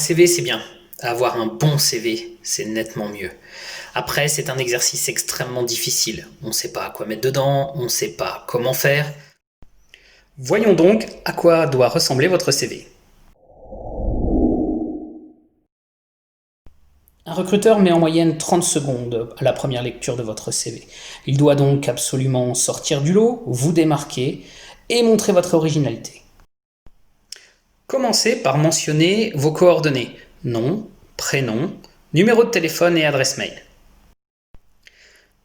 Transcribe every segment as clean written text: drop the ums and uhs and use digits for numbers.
CV, c'est bien. Avoir un bon CV, c'est nettement mieux. Après, c'est un exercice extrêmement difficile. On ne sait pas à quoi mettre dedans, on ne sait pas comment faire. Voyons donc à quoi doit ressembler votre CV. Un recruteur met en moyenne 30 secondes à la première lecture de votre CV. Il doit donc absolument sortir du lot, vous démarquer et montrer votre originalité. Commencez par mentionner vos coordonnées, nom, prénom, numéro de téléphone et adresse mail.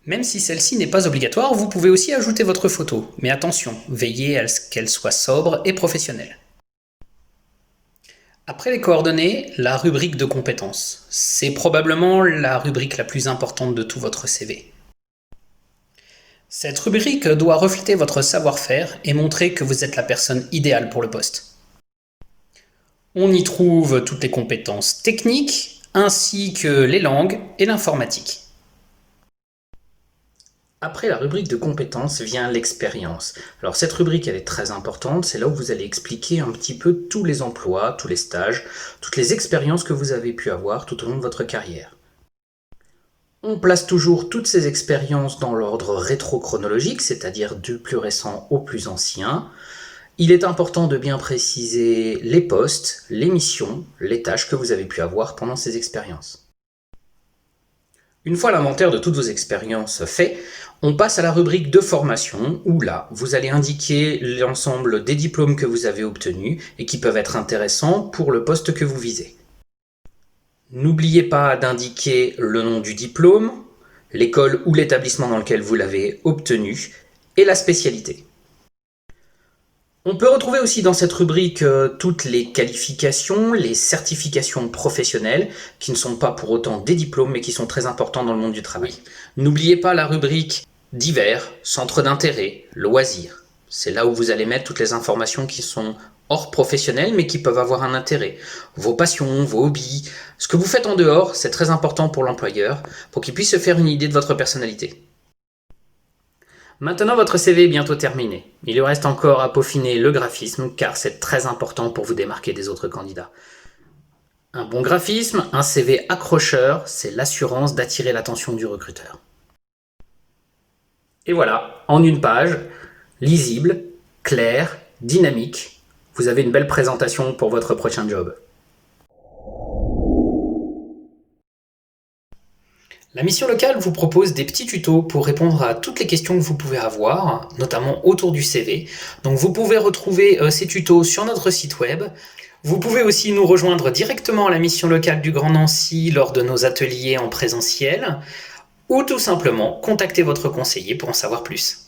Même si celle-ci n'est pas obligatoire, vous pouvez aussi ajouter votre photo, mais attention, veillez à ce qu'elle soit sobre et professionnelle. Après les coordonnées, la rubrique de compétences. C'est probablement la rubrique la plus importante de tout votre CV. Cette rubrique doit refléter votre savoir-faire et montrer que vous êtes la personne idéale pour le poste. On y trouve toutes les compétences techniques, ainsi que les langues et l'informatique. Après la rubrique de compétences vient l'expérience. Alors cette rubrique elle est très importante, c'est là où vous allez expliquer un petit peu tous les emplois, tous les stages, toutes les expériences que vous avez pu avoir tout au long de votre carrière. On place toujours toutes ces expériences dans l'ordre rétrochronologique, c'est-à-dire du plus récent au plus ancien. Il est important de bien préciser les postes, les missions, les tâches que vous avez pu avoir pendant ces expériences. Une fois l'inventaire de toutes vos expériences fait, on passe à la rubrique de formation où là, vous allez indiquer l'ensemble des diplômes que vous avez obtenus et qui peuvent être intéressants pour le poste que vous visez. N'oubliez pas d'indiquer le nom du diplôme, l'école ou l'établissement dans lequel vous l'avez obtenu et la spécialité. On peut retrouver aussi dans cette rubrique toutes les qualifications, les certifications professionnelles, qui ne sont pas pour autant des diplômes, mais qui sont très importants dans le monde du travail. N'oubliez pas la rubrique divers, centre d'intérêt, loisirs. C'est là où vous allez mettre toutes les informations qui sont hors professionnel, mais qui peuvent avoir un intérêt. Vos passions, vos hobbies, ce que vous faites en dehors, c'est très important pour l'employeur, pour qu'il puisse se faire une idée de votre personnalité. Maintenant, votre CV est bientôt terminé. Il lui reste encore à peaufiner le graphisme, car c'est très important pour vous démarquer des autres candidats. Un bon graphisme, un CV accrocheur, c'est l'assurance d'attirer l'attention du recruteur. Et voilà, en une page, lisible, claire, dynamique, vous avez une belle présentation pour votre prochain job. La mission locale vous propose des petits tutos pour répondre à toutes les questions que vous pouvez avoir, notamment autour du CV. Donc vous pouvez retrouver ces tutos sur notre site web. Vous pouvez aussi nous rejoindre directement à la mission locale du Grand Nancy lors de nos ateliers en présentiel, ou tout simplement contacter votre conseiller pour en savoir plus.